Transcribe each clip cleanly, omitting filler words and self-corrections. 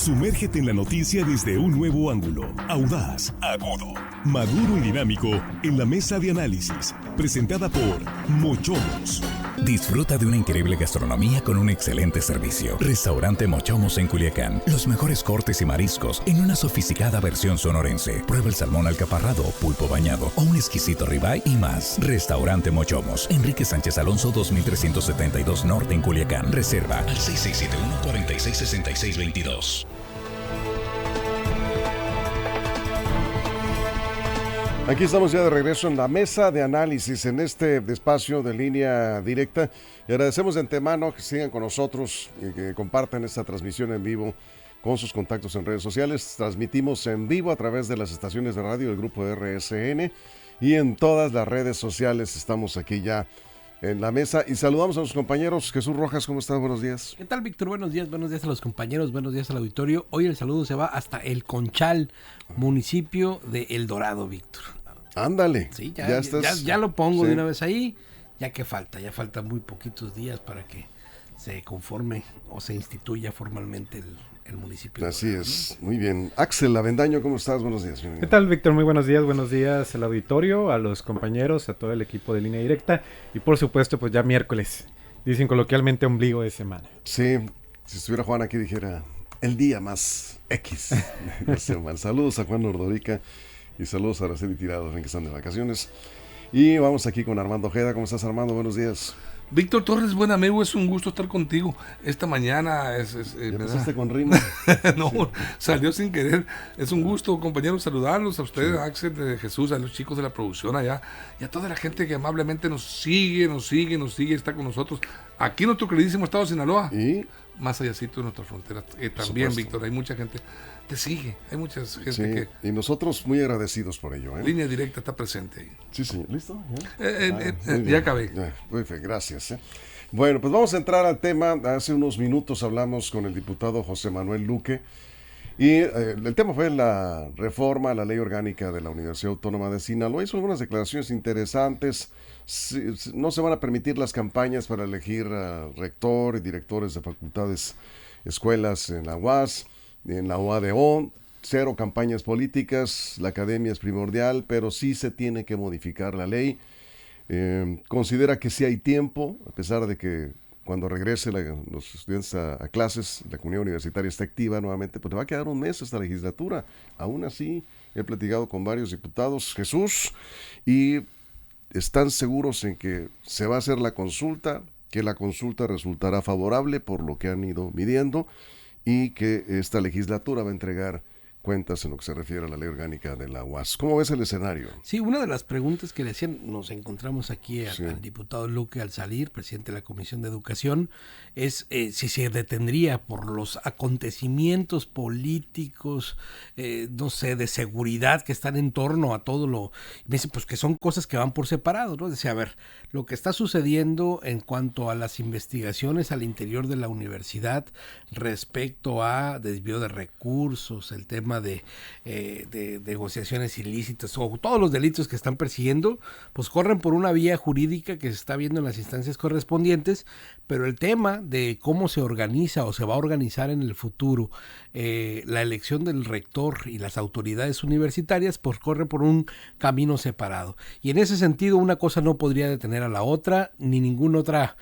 Sumérgete en la noticia desde un nuevo ángulo, audaz, agudo, maduro y dinámico en la mesa de análisis, presentada por Mochomos. Disfruta de una increíble gastronomía con un excelente servicio. Restaurante Mochomos en Culiacán. Los mejores cortes y mariscos en una sofisticada versión sonorense. Prueba el salmón alcaparrado, pulpo bañado o un exquisito ribeye y más. Restaurante Mochomos. Enrique Sánchez Alonso 2372 Norte en Culiacán. Reserva al 6671-466622. Aquí estamos ya de regreso en la mesa de análisis en este espacio de Línea Directa y agradecemos de antemano que sigan con nosotros y que compartan esta transmisión en vivo con sus contactos en redes sociales. Transmitimos en vivo a través de las estaciones de radio del grupo RSN y en todas las redes sociales. Estamos aquí ya en la mesa y saludamos a los compañeros. Jesús Rojas, ¿cómo estás? Buenos días. ¿Qué tal, Víctor? Buenos días a los compañeros, buenos días al auditorio. Hoy el saludo se va hasta El Conchal, municipio de El Dorado, Víctor. Ándale. Sí, ya lo pongo de una vez ahí. Ya falta muy poquitos días para que se conforme o se instituya formalmente el municipio. Así es, muy bien. Axel Avendaño, ¿cómo estás? Buenos días. ¿Qué tal, Víctor? Muy buenos días al auditorio, a los compañeros, a todo el equipo de Línea Directa y por supuesto pues ya miércoles, dicen coloquialmente ombligo de semana. Sí, si estuviera Juan aquí dijera el día más X. No sé, mal. Saludos a Juan Ordorica y saludos a Araceli Tirado, que están de vacaciones. Y vamos aquí con Armando Ojeda. ¿Cómo estás, Armando? Buenos días. Víctor Torres, buen amigo, es un gusto estar contigo. Esta mañana ¿Ya empezaste con rima? No, salió sin querer. Es un gusto, compañeros, saludarlos a ustedes, a Axel, de Jesús, a los chicos de la producción allá, y a toda la gente que amablemente nos sigue, está con nosotros. Aquí en nuestro queridísimo estado de Sinaloa. ¿Y? Más allácito de nuestras fronteras. También, Víctor, hay mucha gente te sigue, hay mucha gente que... Y nosotros muy agradecidos por ello. Línea Directa está presente ahí. Sí, ¿listo? Ya acabé. Perfecto, gracias. Bueno, pues vamos a entrar al tema. Hace unos minutos hablamos con el diputado José Manuel Luque y el tema fue la reforma a la ley orgánica de la Universidad Autónoma de Sinaloa. Hizo algunas declaraciones interesantes. No se van a permitir las campañas para elegir rector y directores de facultades, escuelas en la UAS, en la UADO, 0 campañas políticas, la academia es primordial, pero sí se tiene que modificar la ley. Considera que sí hay tiempo, a pesar de que cuando regrese los estudiantes a clases, la comunidad universitaria está activa nuevamente, pues le va a quedar un mes esta legislatura. Aún así, he platicado con varios diputados, Jesús, y están seguros en que se va a hacer la consulta, que la consulta resultará favorable por lo que han ido midiendo y que esta legislatura va a entregar cuentas en lo que se refiere a la ley orgánica de la UAS. ¿Cómo ves el escenario? Sí, una de las preguntas que le hacían, nos encontramos aquí al diputado Luque al salir, presidente de la Comisión de Educación, es si se detendría por los acontecimientos políticos, no sé, de seguridad que están en torno a todo lo... Me dice, pues que son cosas que van por separado, ¿no? Decía, a ver, lo que está sucediendo en cuanto a las investigaciones al interior de la universidad respecto a desvío de recursos, el tema de negociaciones ilícitas o todos los delitos que están persiguiendo, pues corren por una vía jurídica que se está viendo en las instancias correspondientes, pero el tema de cómo se organiza o se va a organizar en el futuro la elección del rector y las autoridades universitarias, pues corre por un camino separado. Y en ese sentido una cosa no podría detener a la otra, ni ninguna otra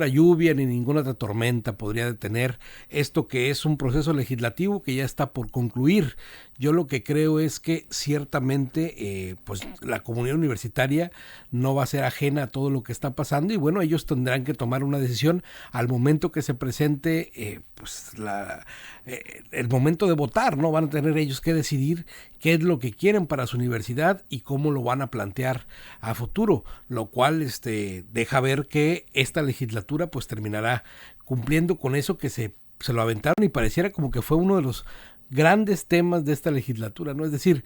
lluvia, ni ninguna otra tormenta podría detener esto que es un proceso legislativo que ya está por concluir. Yo lo que creo es que ciertamente pues la comunidad universitaria no va a ser ajena a todo lo que está pasando y bueno, ellos tendrán que tomar una decisión al momento que se presente el momento de votar, ¿no? Van a tener ellos que decidir qué es lo que quieren para su universidad y cómo lo van a plantear a futuro, lo cual deja ver que esta legislatura pues terminará cumpliendo con eso que se lo aventaron y pareciera como que fue uno de los grandes temas de esta legislatura, ¿no? Es decir,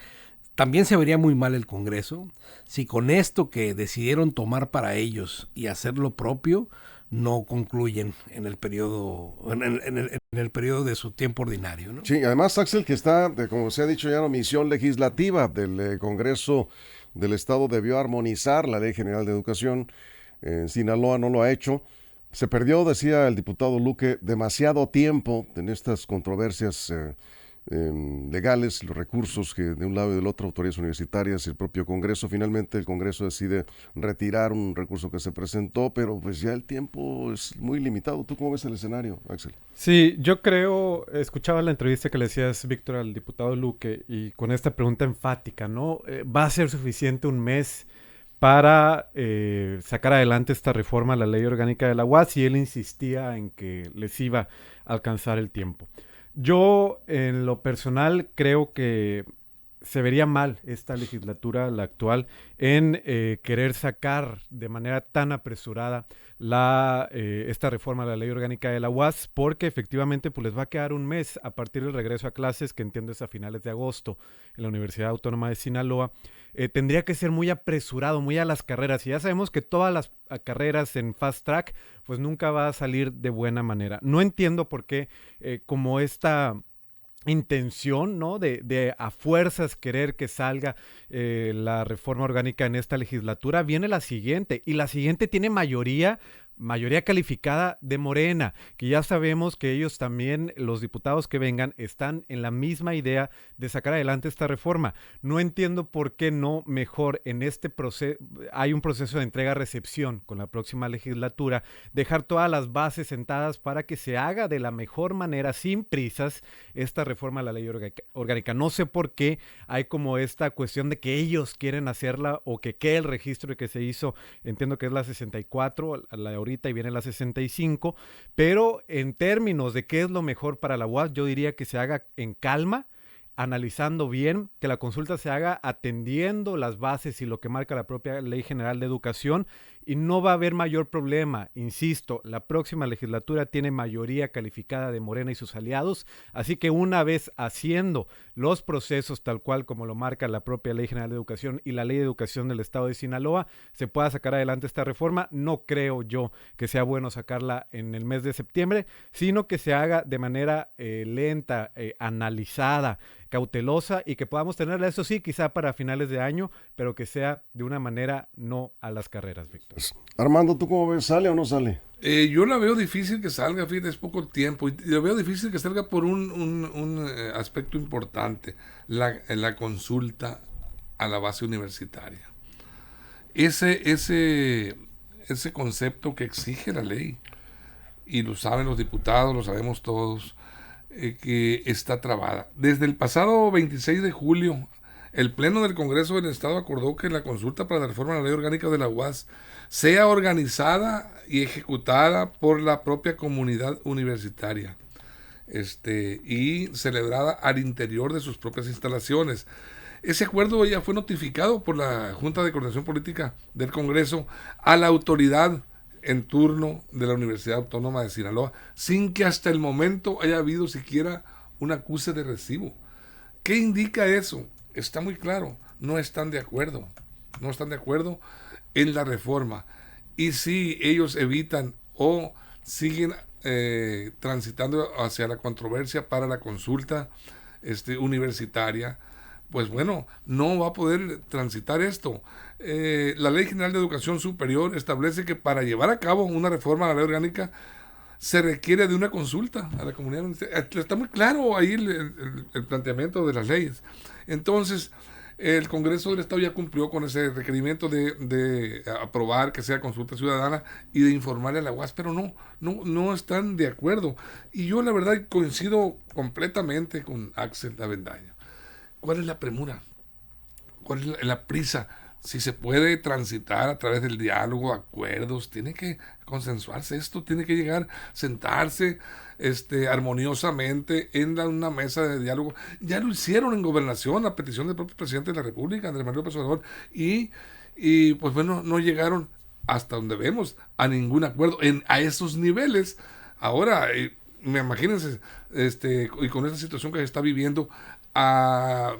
también se vería muy mal el Congreso si con esto que decidieron tomar para ellos y hacer lo propio no concluyen en el periodo en el periodo de su tiempo ordinario, ¿no? Sí, además, Axel, que está, como se ha dicho ya, en omisión legislativa del Congreso del Estado, debió armonizar la Ley General de Educación. Sinaloa no lo ha hecho. Se perdió, decía el diputado Luque, demasiado tiempo en estas controversias legales, los recursos que de un lado y del otro, autoridades universitarias y el propio Congreso. Finalmente el Congreso decide retirar un recurso que se presentó, pero pues ya el tiempo es muy limitado. ¿Tú cómo ves el escenario, Axel? Sí, yo creo, escuchaba la entrevista que le hacías, Víctor, al diputado Luque, y con esta pregunta enfática, ¿no? ¿Va a ser suficiente un mes para sacar adelante esta reforma a la ley orgánica de la UAS? Y él insistía en que les iba a alcanzar el tiempo. Yo, en lo personal, creo que se vería mal esta legislatura, la actual, en querer sacar de manera tan apresurada esta reforma a la ley orgánica de la UAS, porque efectivamente pues, les va a quedar un mes a partir del regreso a clases, que entiendo es a finales de agosto, en la Universidad Autónoma de Sinaloa. Tendría que ser muy apresurado, muy a las carreras, y ya sabemos que todas las carreras en fast track pues nunca va a salir de buena manera. No entiendo por qué como esta intención, ¿no? De a fuerzas querer que salga la reforma orgánica en esta legislatura, viene la siguiente, y la siguiente tiene mayoría calificada de Morena, que ya sabemos que ellos también, los diputados que vengan, están en la misma idea de sacar adelante esta reforma. No entiendo por qué no mejor en este proceso, hay un proceso de entrega-recepción con la próxima legislatura, dejar todas las bases sentadas para que se haga de la mejor manera, sin prisas, esta reforma a la ley orgánica. No sé por qué hay como esta cuestión de que ellos quieren hacerla o que el registro que se hizo, entiendo que es la 64, la de ahorita, y viene la 65, pero en términos de qué es lo mejor para la UAS, yo diría que se haga en calma, analizando bien, que la consulta se haga atendiendo las bases y lo que marca la propia Ley General de Educación, y no va a haber mayor problema. Insisto, la próxima legislatura tiene mayoría calificada de Morena y sus aliados, así que una vez haciendo los procesos tal cual como lo marca la propia Ley General de Educación y la Ley de Educación del Estado de Sinaloa, se pueda sacar adelante esta reforma. No creo yo que sea bueno sacarla en el mes de septiembre, sino que se haga de manera lenta, analizada, cautelosa, y que podamos tenerla, eso sí, quizá para finales de año, pero que sea de una manera no a las carreras, Víctor. Armando, ¿tú cómo ves? ¿Sale o no sale? Yo la veo difícil que salga, fíjate, es poco tiempo, y lo veo difícil que salga por un aspecto importante, la consulta a la base universitaria. Ese concepto que exige la ley, y lo saben los diputados, lo sabemos todos, que está trabada. Desde el pasado 26 de julio, el Pleno del Congreso del Estado acordó que la consulta para la reforma de la ley orgánica de la UAS sea organizada y ejecutada por la propia comunidad universitaria, y celebrada al interior de sus propias instalaciones. Ese acuerdo ya fue notificado por la Junta de Coordinación Política del Congreso a la autoridad en turno de la Universidad Autónoma de Sinaloa, sin que hasta el momento haya habido siquiera un acuse de recibo. ¿Qué indica eso? Está muy claro, no están de acuerdo en la reforma. Y si ellos evitan o siguen transitando hacia la controversia para la consulta universitaria, pues bueno, no va a poder transitar esto. La Ley General de Educación Superior establece que para llevar a cabo una reforma a la ley orgánica se requiere de una consulta a la comunidad. Está muy claro ahí el planteamiento de las leyes. Entonces, el Congreso del Estado ya cumplió con ese requerimiento de aprobar que sea consulta ciudadana y de informarle a la UAS, pero no están de acuerdo. Y yo la verdad coincido completamente con Axel Avendaño. ¿Cuál es la premura? ¿Cuál es la prisa? Si se puede transitar a través del diálogo, acuerdos, tiene que consensuarse esto, tiene que llegar, sentarse armoniosamente en una mesa de diálogo. Ya lo hicieron en Gobernación a petición del propio presidente de la República, Andrés Manuel López Obrador, y pues bueno, no llegaron, hasta donde vemos, a ningún acuerdo a esos niveles. Ahora, imagínense, y con esta situación que se está viviendo, a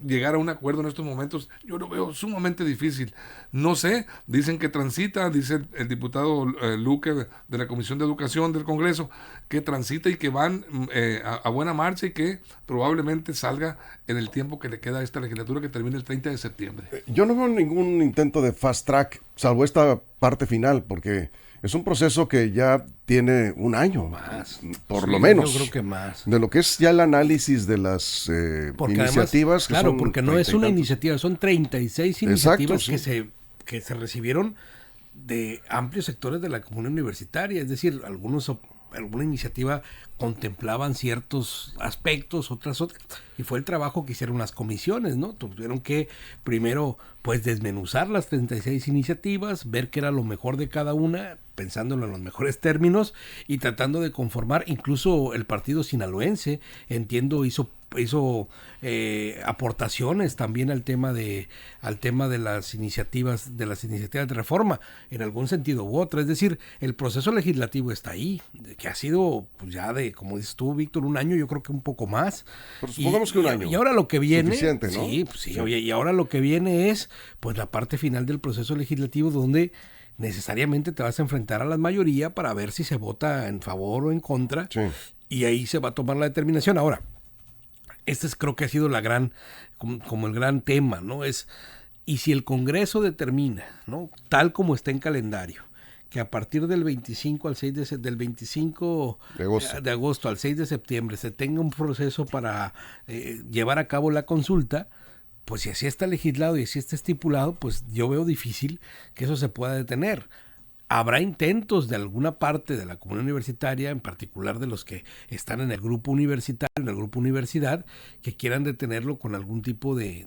llegar a un acuerdo en estos momentos, yo lo veo sumamente difícil. No sé, dicen que transita, dice el diputado Luque de la Comisión de Educación del Congreso, que transita y que van a buena marcha, y que probablemente salga en el tiempo que le queda a esta legislatura, que termina el 30 de septiembre. Yo no veo ningún intento de fast track, salvo esta parte final, porque es un proceso que ya tiene un año, Más. por Sí, lo menos. Yo creo que más. De lo que es ya el análisis de las Porque iniciativas. además, claro, son porque no 30 es y una tantos. iniciativa, son 36 Exacto, iniciativas sí. que se recibieron de amplios sectores de la comunidad universitaria, es decir, alguna iniciativa contemplaban ciertos aspectos, otras, y fue el trabajo que hicieron las comisiones, ¿no? Tuvieron que primero, pues, desmenuzar las 36 iniciativas, ver qué era lo mejor de cada una, pensándolo en los mejores términos, y tratando de conformar, incluso el partido sinaloense, entiendo, hizo aportaciones también al tema de las iniciativas de reforma en algún sentido u otro, es decir, el proceso legislativo está ahí, que ha sido pues ya de, como dices tú, Víctor, un año, yo creo que un poco más. Pero supongamos que un año. Y ahora lo que viene, Suficiente, ¿no? sí, pues sí, Sí. oye, y ahora lo que viene es pues la parte final del proceso legislativo, donde necesariamente te vas a enfrentar a la mayoría para ver si se vota en favor o en contra, Sí. y ahí se va a tomar la determinación. Ahora, creo que ha sido como el gran tema, ¿no? Y si el Congreso determina, ¿no? Tal como está en calendario, que a partir del 25 del 25 de agosto al 6 de septiembre se tenga un proceso para llevar a cabo la consulta, pues si así está legislado y así está estipulado, pues yo veo difícil que eso se pueda detener. Habrá intentos de alguna parte de la comunidad universitaria, en particular de los que están en el grupo universitario, en el grupo universidad, que quieran detenerlo con algún tipo de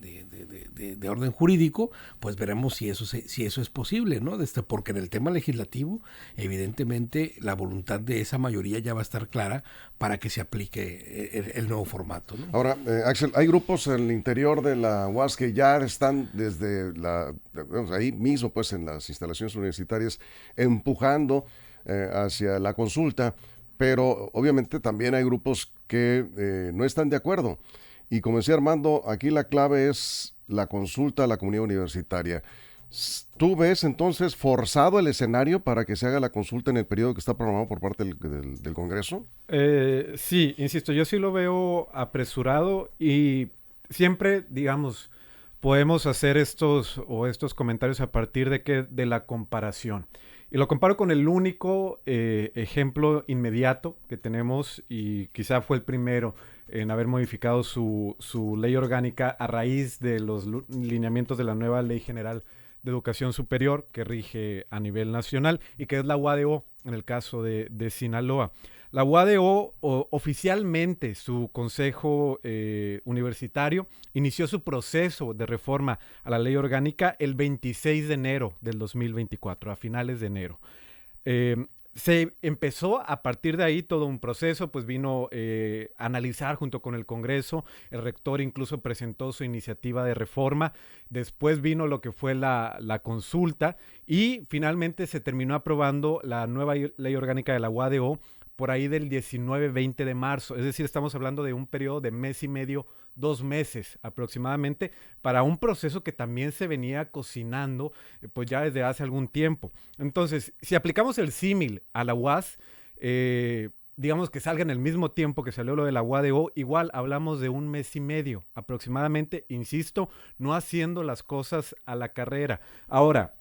orden jurídico, pues veremos si eso es posible, ¿no? Porque en el tema legislativo, evidentemente, la voluntad de esa mayoría ya va a estar clara para que se aplique el nuevo formato, ¿no? Ahora, Axel, hay grupos en el interior de la UAS que ya están desde ahí mismo, pues en las instalaciones universitarias, empujando hacia la consulta, pero obviamente también hay grupos que no están de acuerdo. Y como decía Armando, aquí la clave es la consulta a la comunidad universitaria. ¿Tú ves entonces forzado el escenario para que se haga la consulta en el periodo que está programado por parte del Congreso? Sí, insisto, yo sí lo veo apresurado y siempre, digamos, podemos hacer estos comentarios a partir de la comparación. Y lo comparo con el único ejemplo inmediato que tenemos, y quizá fue el primero en haber modificado su ley orgánica a raíz de los lineamientos de la nueva Ley General de Educación Superior que rige a nivel nacional, y que es la UADO en el caso de Sinaloa. La UADO oficialmente, su consejo universitario, inició su proceso de reforma a la ley orgánica el 26 de enero del 2024, a finales de enero. Se empezó a partir de ahí todo un proceso, pues vino a analizar junto con el Congreso, el rector incluso presentó su iniciativa de reforma, después vino lo que fue la consulta y finalmente se terminó aprobando la nueva ley orgánica de la UADO por ahí del 19-20 de marzo, es decir, estamos hablando de un periodo de mes y medio, 2 meses aproximadamente, para un proceso que también se venía cocinando pues ya desde hace algún tiempo. Entonces, si aplicamos el símil a la UAS, digamos que salga en el mismo tiempo que salió lo de la UADO, igual hablamos de 1 mes y medio aproximadamente, insisto, no haciendo las cosas a la carrera. Ahora,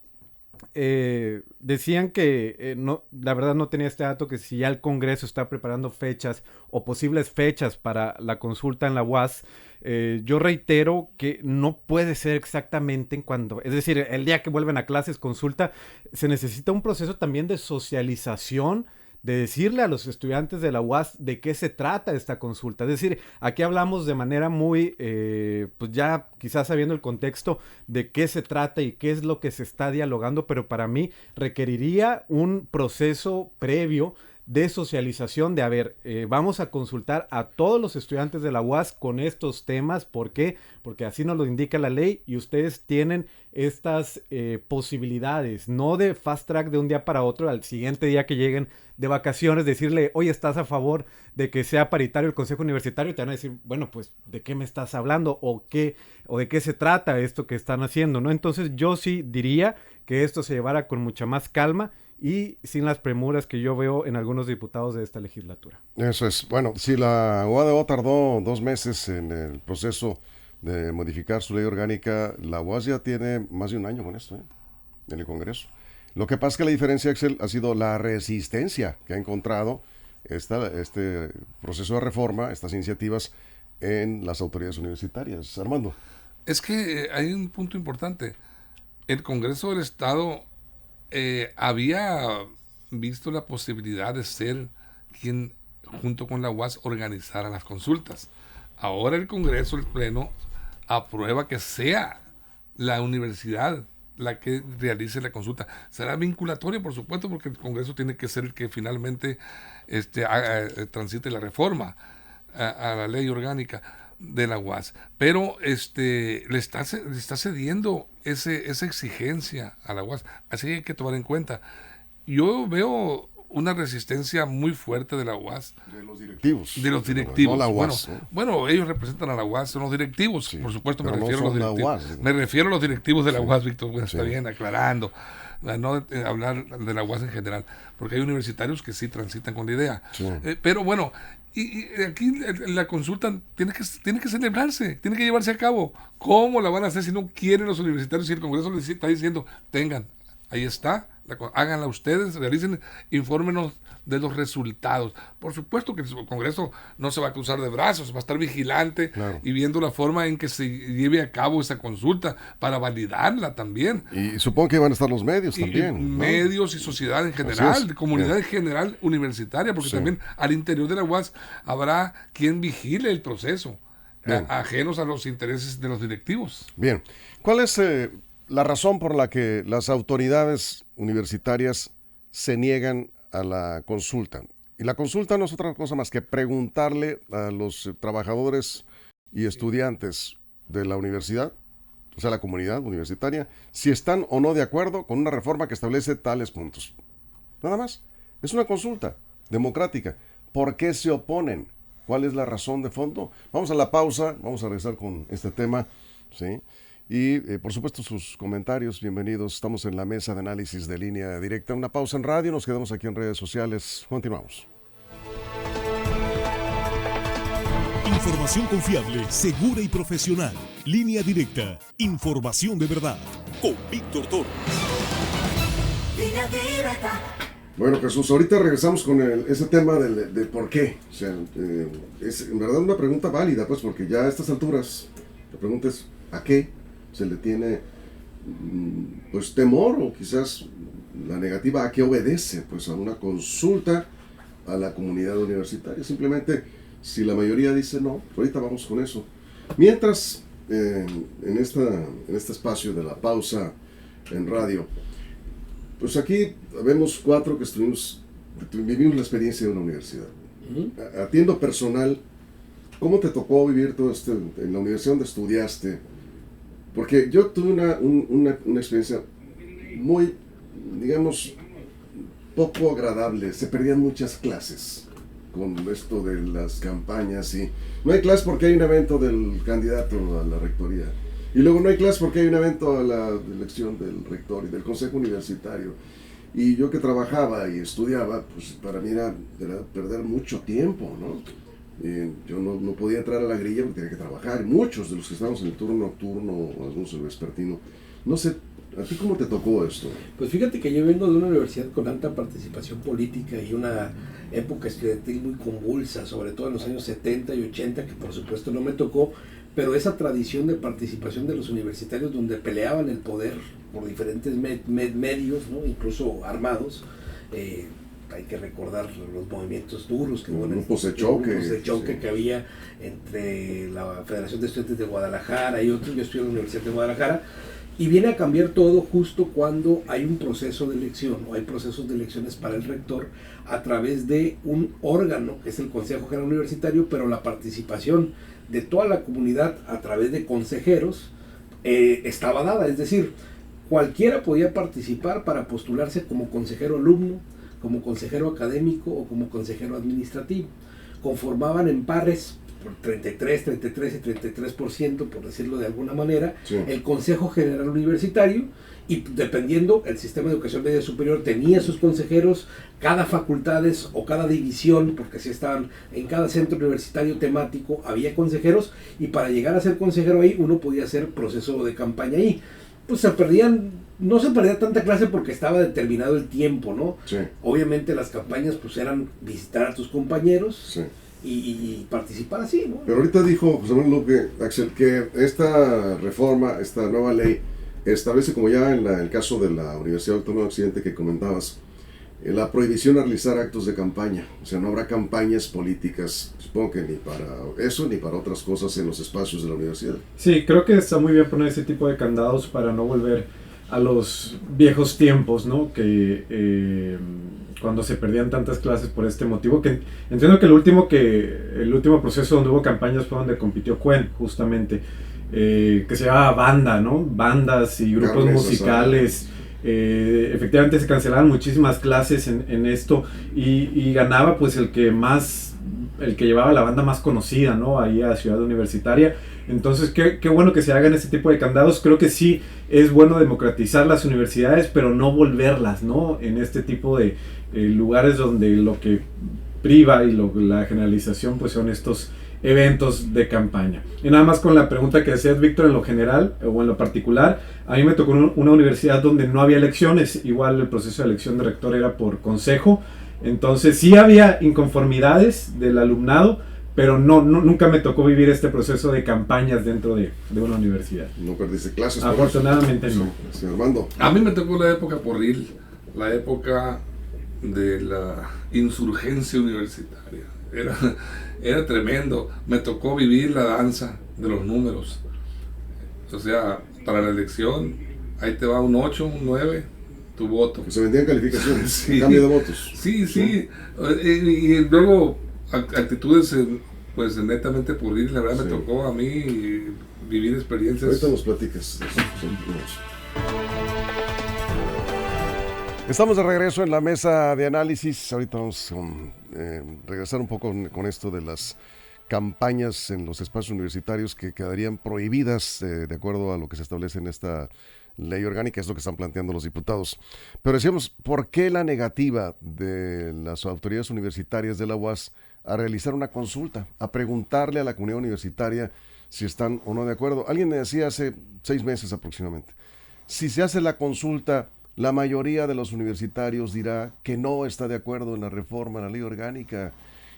decían que no, la verdad no tenía este dato, que si ya el Congreso está preparando fechas o posibles fechas para la consulta en la UAS, yo reitero que no puede ser exactamente en cuando, es decir, el día que vuelven a clases consulta, se necesita un proceso también de socialización, de decirle a los estudiantes de la UAS de qué se trata esta consulta. Es decir, aquí hablamos de manera muy, pues ya quizás sabiendo el contexto de qué se trata y qué es lo que se está dialogando, pero para mí requeriría un proceso previo de socialización, de a ver, vamos a consultar a todos los estudiantes de la UAS con estos temas. ¿Por qué? Porque así nos lo indica la ley y ustedes tienen estas posibilidades, no de fast track de un día para otro, al siguiente día que lleguen de vacaciones, decirle, oye, ¿estás a favor de que sea paritario el Consejo Universitario? Y te van a decir, bueno, pues, ¿de qué me estás hablando? ¿O de qué se trata esto que están haciendo? ¿No? Entonces, yo sí diría que esto se llevara con mucha más calma y sin las premuras que yo veo en algunos diputados de esta legislatura. Eso es. Bueno, si la UADO tardó 2 meses en el proceso de modificar su ley orgánica, la UAS ya tiene más de 1 año con esto, en el Congreso. Lo que pasa es que la diferencia, Axel, ha sido la resistencia que ha encontrado este proceso de reforma, estas iniciativas en las autoridades universitarias. Armando. Es que hay un punto importante. El Congreso del Estado había visto la posibilidad de ser quien, junto con la UAS, organizara las consultas. Ahora el Congreso, el Pleno, aprueba que sea la universidad la que realice la consulta. Será vinculatorio, por supuesto, porque el Congreso tiene que ser el que finalmente transite la reforma a la ley orgánica de la UAS. Pero le está cediendo esa exigencia a la UAS. Así que hay que tomar en cuenta. Yo veo una resistencia muy fuerte de la UAS. De los directivos. De los directivos. No la UAS, bueno, ellos representan a la UAS, son los directivos. Sí, por supuesto, me refiero a los directivos. Me refiero a los directivos de la UAS, Víctor. Bueno, está bien, aclarando. No hablar de la UAS en general, porque hay universitarios que sí transitan con la idea. Sí. Pero bueno, y aquí la consulta tiene que celebrarse, tiene que llevarse a cabo. ¿Cómo la van a hacer si no quieren los universitarios? Si el Congreso les está diciendo, tengan, ahí está, háganla ustedes, realicen, infórmenos de los resultados. Por supuesto que el Congreso no se va a cruzar de brazos, va a estar vigilante, claro, y viendo la forma en que se lleve a cabo esa consulta para validarla también. Y supongo que van a estar los medios también, ¿no? Medios y sociedad en general, comunidad en general universitaria, porque también al interior de la UAS habrá quien vigile el proceso, ajenos a los intereses de los directivos. Bien, ¿cuál es la razón por la que las autoridades universitarias se niegan a la consulta? Y la consulta no es otra cosa más que preguntarle a los trabajadores y estudiantes de la universidad, o sea, la comunidad universitaria, si están o no de acuerdo con una reforma que establece tales puntos. Nada más. Es una consulta democrática. ¿Por qué se oponen? ¿Cuál es la razón de fondo? Vamos a la pausa, vamos a regresar con este tema, ¿sí? Y por supuesto sus comentarios, bienvenidos. Estamos en la mesa de análisis de Línea Directa. Una pausa en radio, nos quedamos aquí en redes sociales. Continuamos. Información confiable, segura y profesional. Línea Directa, información de verdad. Con Víctor Toro. Línea Directa. Bueno, Jesús, ahorita regresamos con ese tema de por qué. O sea, es en verdad una pregunta válida, pues, porque ya a estas alturas la pregunta es ¿a qué se le tiene pues temor, o quizás la negativa a qué obedece? Pues a una consulta a la comunidad universitaria. Simplemente, si la mayoría dice no, ahorita vamos con eso. Mientras, en este espacio de la pausa en radio, pues aquí vemos 4 que vivimos la experiencia de una universidad. A ti en lo personal, ¿cómo te tocó vivir todo esto en la universidad donde estudiaste? Porque yo tuve una experiencia muy, digamos, poco agradable. Se perdían muchas clases con esto de las campañas, y no hay clase porque hay un evento del candidato a la rectoría. Y luego no hay clase porque hay un evento a la elección del rector y del consejo universitario. Y yo que trabajaba y estudiaba, pues para mí era perder mucho tiempo, ¿no? Yo no podía entrar a la grilla porque tenía que trabajar. Muchos de los que estábamos en el turno nocturno o algunos en el vespertino. No sé, ¿a ti cómo te tocó esto? Pues fíjate que yo vengo de una universidad con alta participación política y una época estudiantil muy convulsa, sobre todo en los años 70 y 80, que por supuesto no me tocó, pero esa tradición de participación de los universitarios donde peleaban el poder por diferentes medios, ¿no? Incluso armados. Hay que recordar los movimientos duros, que grupos de choque, sí, que había entre la Federación de Estudiantes de Guadalajara y otros. Yo estudié en la Universidad de Guadalajara, y viene a cambiar todo justo cuando hay un proceso de elección, o hay procesos de elecciones para el rector a través de un órgano que es el Consejo General Universitario, pero la participación de toda la comunidad a través de consejeros estaba dada, es decir, cualquiera podía participar para postularse como consejero alumno, como consejero académico o como consejero administrativo. Conformaban en pares, por 33 y 33%, por decirlo de alguna manera, sí, el Consejo General Universitario, y dependiendo, el sistema de educación media superior tenía sus consejeros, cada facultades o cada división, porque así estaban en cada centro universitario temático, había consejeros, y para llegar a ser consejero ahí, uno podía hacer proceso de campaña ahí. pues no se perdía tanta clase porque estaba determinado el tiempo, ¿no? Sí. Obviamente las campañas pues eran visitar a tus compañeros Sí. y participar así, ¿no? Pero ahorita dijo José Manuel Luque, Axel, que esta reforma, esta nueva ley, establece, como ya en el caso de la Universidad Autónoma de Occidente que comentabas, la prohibición a realizar actos de campaña. O sea, no habrá campañas políticas, supongo que ni para eso ni para otras cosas en los espacios de la universidad. Sí, creo que está muy bien poner ese tipo de candados para no volver a los viejos tiempos, ¿no? Que cuando se perdían tantas clases por este motivo, que entiendo que el último proceso donde hubo campañas fue donde compitió Cuen, justamente, que se llamaba Banda, ¿no? Bandas y grupos Carnes musicales. Efectivamente se cancelaban muchísimas clases en esto y ganaba pues el que llevaba la banda más conocida, ¿no? Ahí a Ciudad Universitaria. Entonces qué bueno que se hagan ese tipo de candados. Creo que sí es bueno democratizar las universidades, pero no volverlas, ¿no? En este tipo de lugares donde lo que priva y la generalización pues son estos eventos de campaña. Y nada más con la pregunta que decías, Víctor, en lo general o en lo particular, a mí me tocó una universidad donde no había elecciones, igual el proceso de elección de rector era por consejo, entonces sí había inconformidades del alumnado, pero nunca me tocó vivir este proceso de campañas dentro de una universidad. No perdiste clases. Afortunadamente no. Sí, Armando. A mí me tocó la época porril, la época de la insurgencia universitaria. Era tremendo. Me tocó vivir la danza de los números. O sea, para la elección, ahí te va un 8, un 9, tu voto. Se vendían calificaciones, Sí. cambio de votos. Sí. Y luego actitudes pues netamente puriles. La verdad Sí. me tocó a mí vivir experiencias. Ahorita nos platicas. Estamos de regreso en la mesa de análisis. Ahorita vamos a regresar un poco con esto de las campañas en los espacios universitarios que quedarían prohibidas de acuerdo a lo que se establece en esta ley orgánica, es lo que están planteando los diputados. Pero decíamos, ¿por qué la negativa de las autoridades universitarias de la UAS a realizar una consulta, a preguntarle a la comunidad universitaria si están o no de acuerdo? Alguien me decía hace 6 meses aproximadamente, si se hace la consulta, la mayoría de los universitarios dirá que no está de acuerdo en la reforma a la ley orgánica.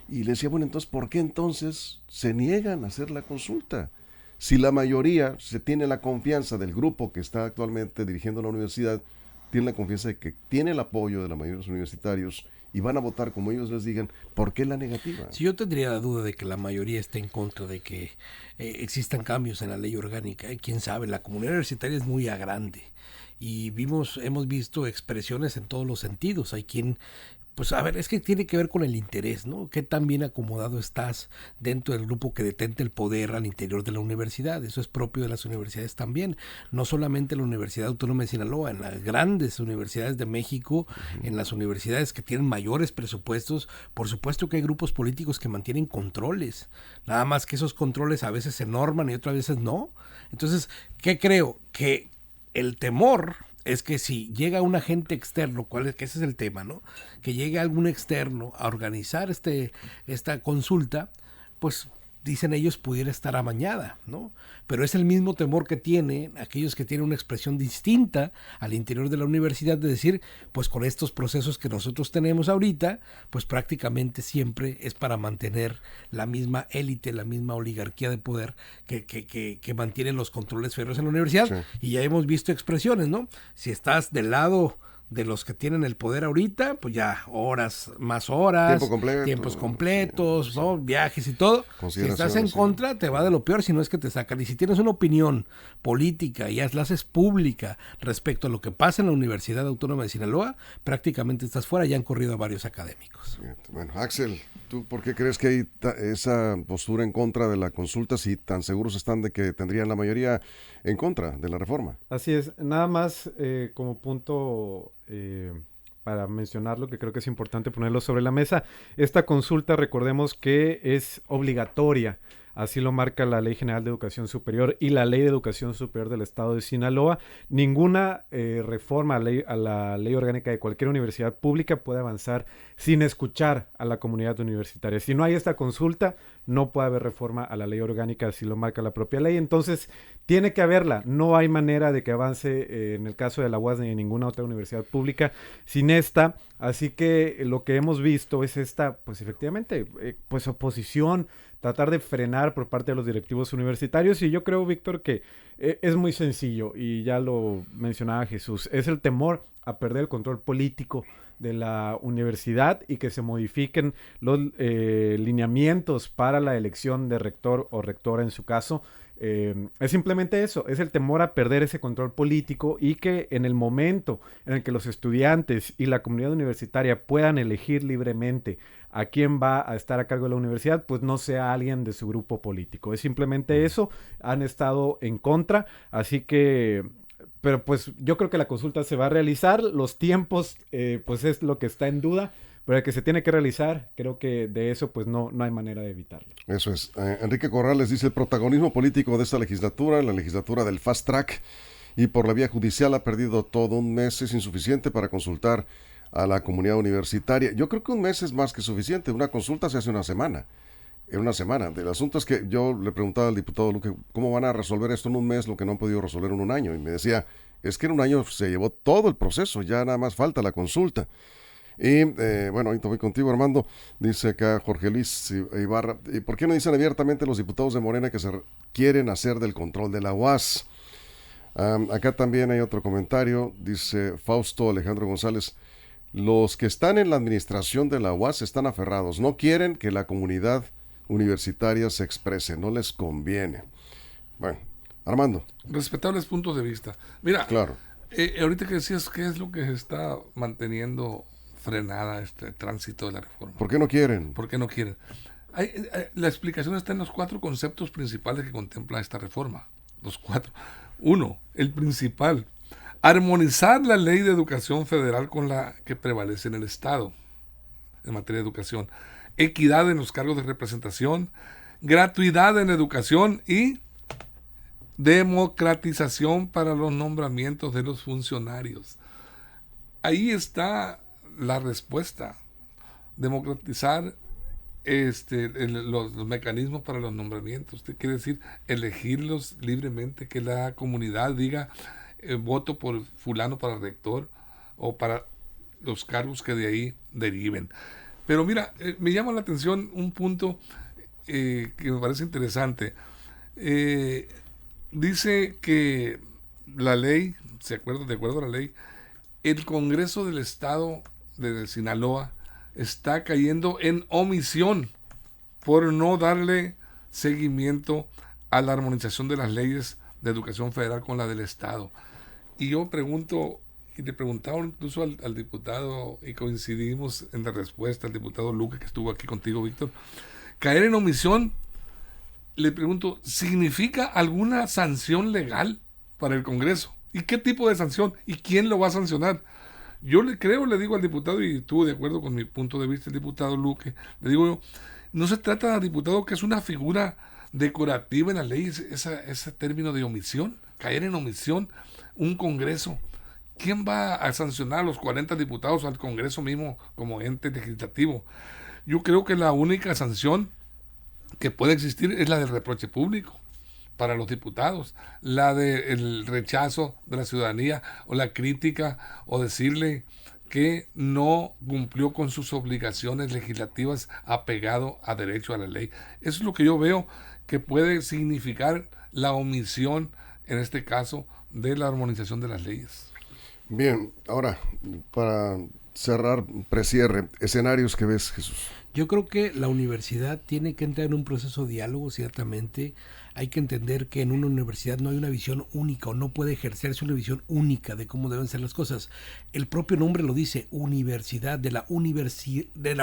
Y le decía, bueno, entonces, ¿por qué entonces se niegan a hacer la consulta? Si la mayoría se tiene la confianza del grupo que está actualmente dirigiendo la universidad, tiene la confianza de que tiene el apoyo de la mayoría de los universitarios y van a votar como ellos les digan, ¿por qué la negativa? Si yo tendría la duda de que la mayoría esté en contra de que existan cambios en la ley orgánica, quién sabe, la comunidad universitaria es muy grande y hemos visto expresiones en todos los sentidos. Hay quien, pues a ver, es que tiene que ver con el interés, ¿no? ¿Qué tan bien acomodado estás dentro del grupo que detenta el poder al interior de la universidad? Eso es propio de las universidades también, no solamente la Universidad Autónoma de Sinaloa, en las grandes universidades de México, en las universidades que tienen mayores presupuestos, por supuesto que hay grupos políticos que mantienen controles, nada más que esos controles a veces se norman y otras veces no. Entonces, ¿qué creo? Que el temor es que si llega un agente externo, que ese es el tema, ¿no? Que llegue algún externo a organizar esta consulta, pues dicen ellos pudiera estar amañada, ¿no? Pero es el mismo temor que tienen aquellos que tienen una expresión distinta al interior de la universidad de decir, pues con estos procesos que nosotros tenemos ahorita, pues prácticamente siempre es para mantener la misma élite, la misma oligarquía de poder que mantiene los controles férreos en la universidad. Sí. Y ya hemos visto expresiones, ¿no? Si estás del lado de los que tienen el poder ahorita, pues ya más horas, tiempos completos, sí, ¿no? Viajes y todo. Si estás en contra, te va de lo peor, si no es que te sacan. Y si tienes una opinión política y la haces pública respecto a lo que pasa en la Universidad Autónoma de Sinaloa, prácticamente estás fuera. Ya han corrido a varios académicos. Bueno, Axel, ¿tú por qué crees que hay esa postura en contra de la consulta si tan seguros están de que tendrían la mayoría en contra de la reforma? Así es, nada más como punto para mencionarlo, que creo que es importante ponerlo sobre la mesa. Esta consulta, recordemos que es obligatoria así lo marca la Ley General de Educación Superior y la Ley de Educación Superior del Estado de Sinaloa. Ninguna reforma a la ley orgánica de cualquier universidad pública puede avanzar sin escuchar a la comunidad universitaria. Si no hay esta consulta, no puede haber reforma a la ley orgánica, así lo marca la propia ley. Entonces, tiene que haberla. No hay manera de que avance en el caso de la UAS ni de ninguna otra universidad pública sin esta. Así que lo que hemos visto es esta, pues efectivamente, pues oposición, tratar de frenar por parte de los directivos universitarios. Y yo creo, Víctor, que es muy sencillo, y ya lo mencionaba Jesús, es el temor a perder el control político de la universidad y que se modifiquen los lineamientos para la elección de rector o rectora en su caso. Es simplemente eso, es el temor a perder ese control político, y que en el momento en el que los estudiantes y la comunidad universitaria puedan elegir libremente a quién va a estar a cargo de la universidad, pues no sea alguien de su grupo político. Es simplemente eso, han estado en contra, así que... Pero pues yo creo que la consulta se va a realizar, los tiempos pues es lo que está en duda, pero el que se tiene que realizar, creo que de eso pues no hay manera de evitarlo. Eso es. Enrique Corrales dice: el protagonismo político de esta legislatura, la legislatura del fast track y por la vía judicial, ha perdido todo. Un mes es insuficiente para consultar a la comunidad universitaria. Yo creo que un mes es más que suficiente. Una consulta se hace una semana. En una semana. El asunto es que yo le preguntaba al diputado Luque, ¿cómo van a resolver esto en un mes lo que no han podido resolver en un año? Y me decía, es que en un año se llevó todo el proceso, ya nada más falta la consulta. Y bueno, ahorita voy contigo, Armando. Dice acá Jorge Luis Ibarra: ¿y por qué no dicen abiertamente los diputados de Morena que se quieren hacer del control de la UAS? Acá también hay otro comentario, dice Fausto Alejandro González: los que están en la administración de la UAS están aferrados, no quieren que la comunidad universitaria se exprese, no les conviene. Bueno, Armando. Respetables puntos de vista. Mira, claro. Ahorita que decías, ¿qué es lo que está manteniendo frenada este tránsito de la reforma? ¿Por qué no quieren? ¿Por qué no quieren? La explicación está en los 4 conceptos principales que contempla esta reforma. Los 4. 1, el principal: armonizar la ley de educación federal con la que prevalece en el Estado en materia de educación. Equidad en los cargos de representación, gratuidad en educación y democratización para los nombramientos de los funcionarios. Ahí está la respuesta: democratizar los mecanismos para los nombramientos. Quiere decir elegirlos libremente, que la comunidad diga voto por fulano para rector o para los cargos que de ahí deriven. Pero mira, me llama la atención un punto que me parece interesante. Dice que la ley, de acuerdo a la ley, el Congreso del Estado de Sinaloa está cayendo en omisión por no darle seguimiento a la armonización de las leyes de educación federal con la del Estado. Y yo pregunto, y le preguntaba incluso al diputado, y coincidimos en la respuesta, al diputado Luque, que estuvo aquí contigo, Víctor, caer en omisión, le pregunto, ¿significa alguna sanción legal para el Congreso? ¿Y qué tipo de sanción? ¿Y quién lo va a sancionar? Yo le digo al diputado, y estuvo de acuerdo con mi punto de vista el diputado Luque, le digo yo, no se trata, diputado, que es una figura decorativa en la ley, ese término de omisión, caer en omisión, un Congreso. ¿Quién va a sancionar a los 40 diputados, al Congreso mismo como ente legislativo? Yo creo que la única sanción que puede existir es la del reproche público para los diputados, la del rechazo de la ciudadanía o la crítica, o decirle que no cumplió con sus obligaciones legislativas apegado a derecho a la ley. Eso es lo que yo veo que puede significar la omisión, en este caso, de la armonización de las leyes. Bien, ahora, para cerrar, precierre, escenarios que ves, Jesús. Yo creo que la universidad tiene que entrar en un proceso de diálogo, ciertamente. Hay que entender que en una universidad no hay una visión única, o no puede ejercerse una visión única de cómo deben ser las cosas. El propio nombre lo dice, universidad, de la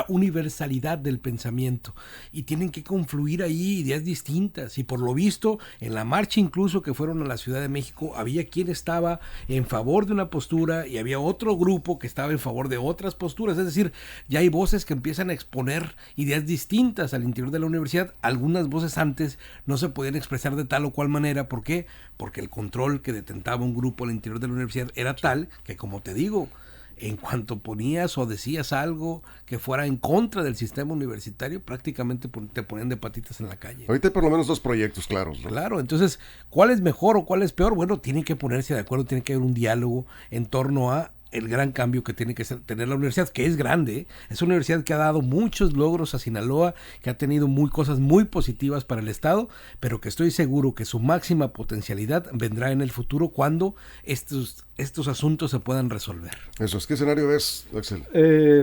universalidad del pensamiento. Y tienen que confluir ahí ideas distintas. Y por lo visto, en la marcha incluso que fueron a la Ciudad de México, había quien estaba en favor de una postura y había otro grupo que estaba en favor de otras posturas. Es decir, ya hay voces que empiezan a exponer haber ideas distintas al interior de la universidad. Algunas voces antes no se podían expresar de tal o cual manera. ¿Por qué? Porque el control que detentaba un grupo al interior de la universidad era tal que, como te digo, en cuanto ponías o decías algo que fuera en contra del sistema universitario, prácticamente te ponían de patitas en la calle. Ahorita hay por lo menos 2 proyectos claros, ¿no? Claro, entonces, ¿cuál es mejor o cuál es peor? Bueno, tienen que ponerse de acuerdo, tiene que haber un diálogo en torno a el gran cambio que tiene que tener la universidad, que es grande, ¿eh? Es una universidad que ha dado muchos logros a Sinaloa, que ha tenido cosas muy positivas para el estado, pero que estoy seguro que su máxima potencialidad vendrá en el futuro cuando estos asuntos se puedan resolver. Eso es. ¿Qué escenario ves, Axel?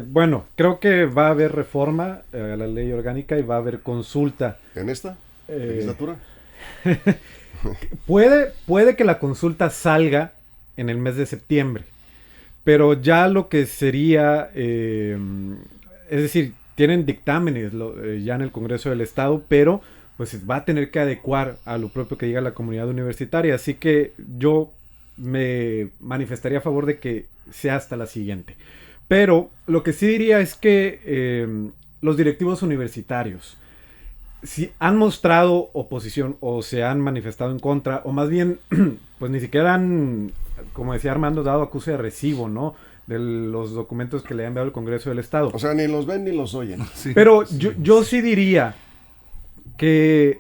Bueno, creo que va a haber reforma a la ley orgánica y va a haber consulta. ¿En esta legislatura? Puede que la consulta salga en el mes de septiembre. Pero ya lo que sería, es decir, tienen dictámenes ya en el Congreso del Estado, pero pues va a tener que adecuar a lo propio que diga la comunidad universitaria. Así que yo me manifestaría a favor de que sea hasta la siguiente. Pero lo que sí diría es que los directivos universitarios, si han mostrado oposición o se han manifestado en contra, o más bien, pues ni siquiera han, como decía Armando, dado acuse de recibo, ¿no? De los documentos que le han enviado el Congreso del Estado. O sea, ni los ven ni los oyen. Sí. Pero yo sí diría que,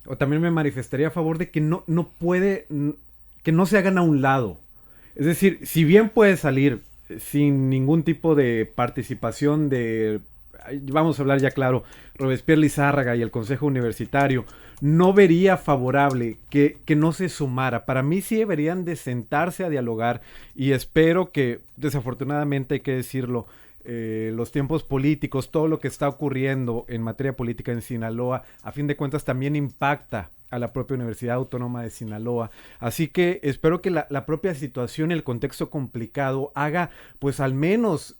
o también me manifestaría a favor de que no puede, que no se hagan a un lado. Es decir, si bien puede salir sin ningún tipo de participación de, vamos a hablar ya claro, Robespierre Lizárraga y el Consejo Universitario, no vería favorable que no se sumara. Para mí sí deberían de sentarse a dialogar y espero que, desafortunadamente hay que decirlo, los tiempos políticos, todo lo que está ocurriendo en materia política en Sinaloa, a fin de cuentas también impacta a la propia Universidad Autónoma de Sinaloa. Así que espero que la propia situación, el contexto complicado, haga pues al menos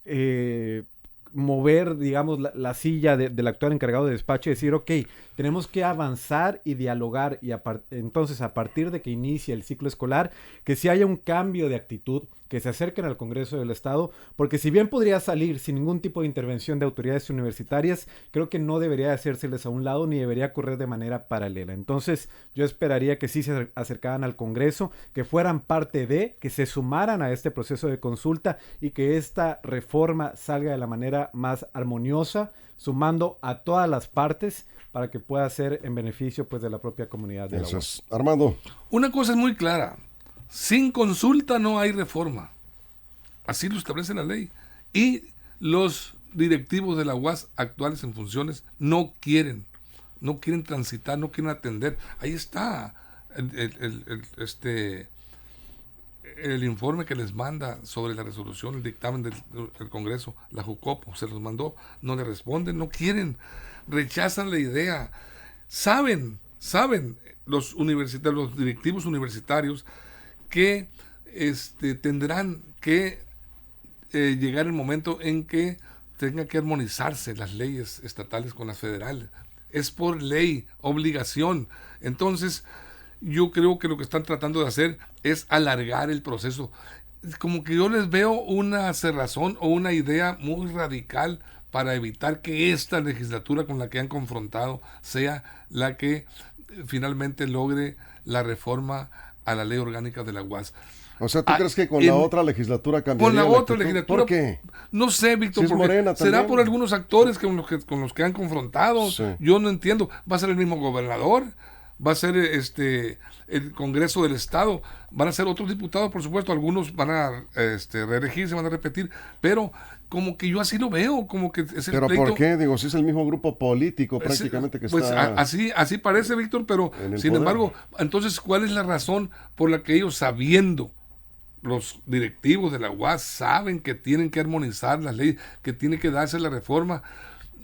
mover, digamos, la silla del actual encargado de despacho y decir, ok, tenemos que avanzar y dialogar y entonces a partir de que inicie el ciclo escolar, que sí haya un cambio de actitud, que se acerquen al Congreso del Estado, porque si bien podría salir sin ningún tipo de intervención de autoridades universitarias, creo que no debería hacérseles a un lado ni debería correr de manera paralela. Entonces yo esperaría que sí se acercaran al Congreso, que fueran parte de, que se sumaran a este proceso de consulta y que esta reforma salga de la manera más armoniosa, sumando a todas las partes para que pueda ser en beneficio pues de la propia comunidad de la UAS. Armando. Una cosa es muy clara. Sin consulta no hay reforma. Así lo establece la ley. Y los directivos de la UAS actuales en funciones no quieren transitar, no quieren atender. Ahí está el informe que les manda sobre la resolución, el dictamen del Congreso, la Jucopo, se los mandó, no le responden, no quieren, rechazan la idea. Saben los directivos universitarios que tendrán que llegar el momento en que tengan que armonizarse las leyes estatales con las federales. Es por ley, obligación. Entonces, yo creo que lo que están tratando de hacer es alargar el proceso. Como que yo les veo una cerrazón o una idea muy radical para evitar que esta legislatura con la que han confrontado sea la que finalmente logre la reforma a la ley orgánica de la UAS. O sea, ¿tú crees que con la otra legislatura cambiaría? Con la otra legislatura. ¿Por qué? No sé, Víctor, Si es Morena será también. por algunos actores con los que han confrontado. Sí. Yo no entiendo. ¿Va a ser el mismo gobernador? ¿Va a ser el Congreso del Estado? ¿Van a ser otros diputados? Por supuesto, algunos van a reelegirse, van a repetir, pero como que yo así lo veo, como que es el ¿Pero pleito. por qué? Digo, si es el mismo grupo político prácticamente que pues está... así parece, Víctor, pero en el sin poder. embargo, entonces, ¿cuál es la razón por la que ellos, sabiendo, los directivos de la UAS saben que tienen que armonizar las leyes, que tiene que darse la reforma,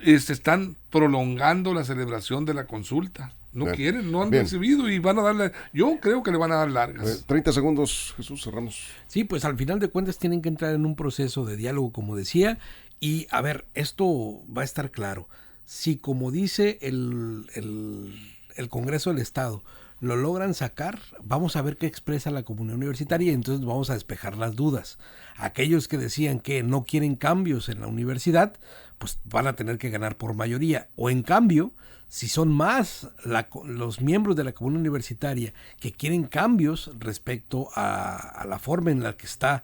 se están prolongando la celebración de la consulta? No Bien. quieren, no han Bien. recibido y van a darle, yo creo que le van a dar largas. 30 segundos, Jesús, cerramos. Sí, pues al final de cuentas tienen que entrar en un proceso de diálogo, como decía, y a ver, esto va a estar claro. Si, como dice el Congreso del Estado, lo logran sacar, vamos a ver qué expresa la comunidad universitaria y entonces vamos a despejar las dudas. Aquellos que decían que no quieren cambios en la universidad, pues van a tener que ganar por mayoría. O en cambio, si son más los miembros de la comunidad universitaria que quieren cambios respecto a la forma en la que está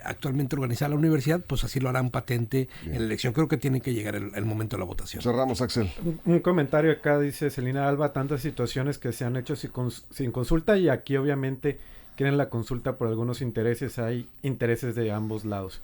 actualmente organizada la universidad, pues así lo harán patente en la elección. Creo que tiene que llegar el momento de la votación. Cerramos, Axel. Un comentario acá, dice Celina Alba, tantas situaciones que se han hecho sin consulta, y aquí obviamente quieren la consulta por algunos intereses, hay intereses de ambos lados.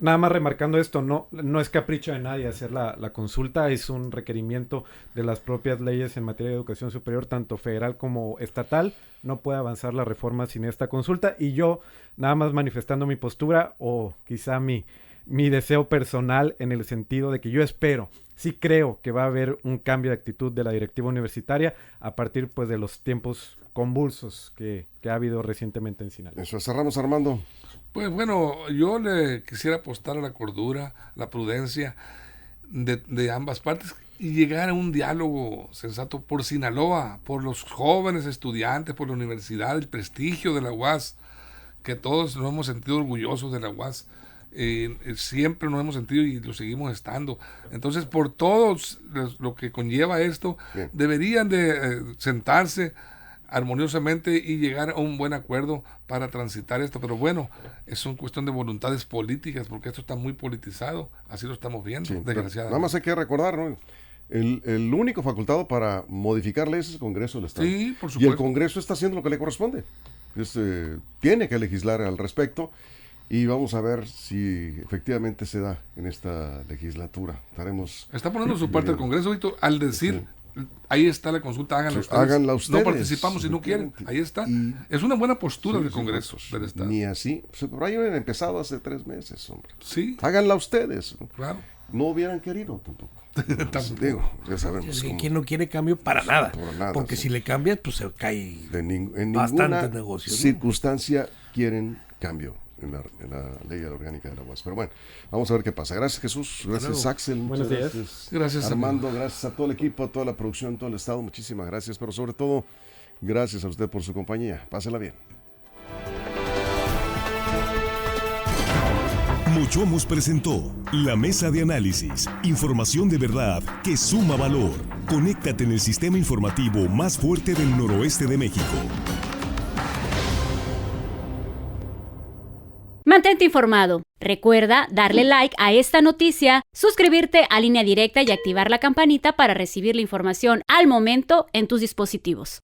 Nada más remarcando esto, no es capricho de nadie hacer la consulta, es un requerimiento de las propias leyes en materia de educación superior, tanto federal como estatal. No puede avanzar la reforma sin esta consulta, y yo nada más manifestando mi postura o quizá mi deseo personal, en el sentido de que yo espero, sí creo que va a haber un cambio de actitud de la directiva universitaria a partir pues de los tiempos convulsos que ha habido recientemente en Sinaloa. Eso, cerramos, Armando. Pues bueno, yo le quisiera apostar a la cordura, la prudencia de ambas partes y llegar a un diálogo sensato por Sinaloa, por los jóvenes estudiantes, por la universidad, el prestigio de la UAS, que todos nos hemos sentido orgullosos de la UAS. Siempre nos hemos sentido y lo seguimos estando. Entonces, por todos lo que conlleva esto, bien, deberían de sentarse armoniosamente y llegar a un buen acuerdo para transitar esto. Pero bueno, es una cuestión de voluntades políticas, porque esto está muy politizado, así lo estamos viendo, Sí, desgraciadamente. nada más hay que recordar, ¿no? El único facultado para modificar leyes es el Congreso del Estado. Sí, por Y supuesto. el Congreso está haciendo lo que le corresponde. Tiene que legislar al respecto, y vamos a ver si efectivamente se da en esta legislatura. Está poniendo su parte el Congreso, Víctor, al decir, ahí está la consulta, háganla ustedes. Háganla ustedes. No participamos si no quieren, ahí está. Y es una buena postura del sí, Congreso pues, del Estado. ni así. Por ahí hubieran empezado hace 3 meses, hombre. Sí, Háganla ustedes. claro. No hubieran querido tampoco. Digo, ya sabemos cómo. ¿Quién no quiere cambio? Para nada. Por nada, Porque sí. si le cambias, pues se cae En bastantes ninguna negocios, ¿no? circunstancia quieren cambio en la ley orgánica de la UAS. Pero bueno, vamos a ver qué pasa. Gracias, Jesús. Gracias, luego. Axel. Muchas Buenos días. gracias. Gracias, Armando. Gracias a todo el equipo, a toda la producción, todo el Estado. Muchísimas gracias. Pero sobre todo, gracias a usted por su compañía. Pásela bien. Mochomos presentó la mesa de análisis. Información de verdad que suma valor. Conéctate en el sistema informativo más fuerte del noroeste de México. Mantente informado. Recuerda darle like a esta noticia, suscribirte a Línea Directa y activar la campanita para recibir la información al momento en tus dispositivos.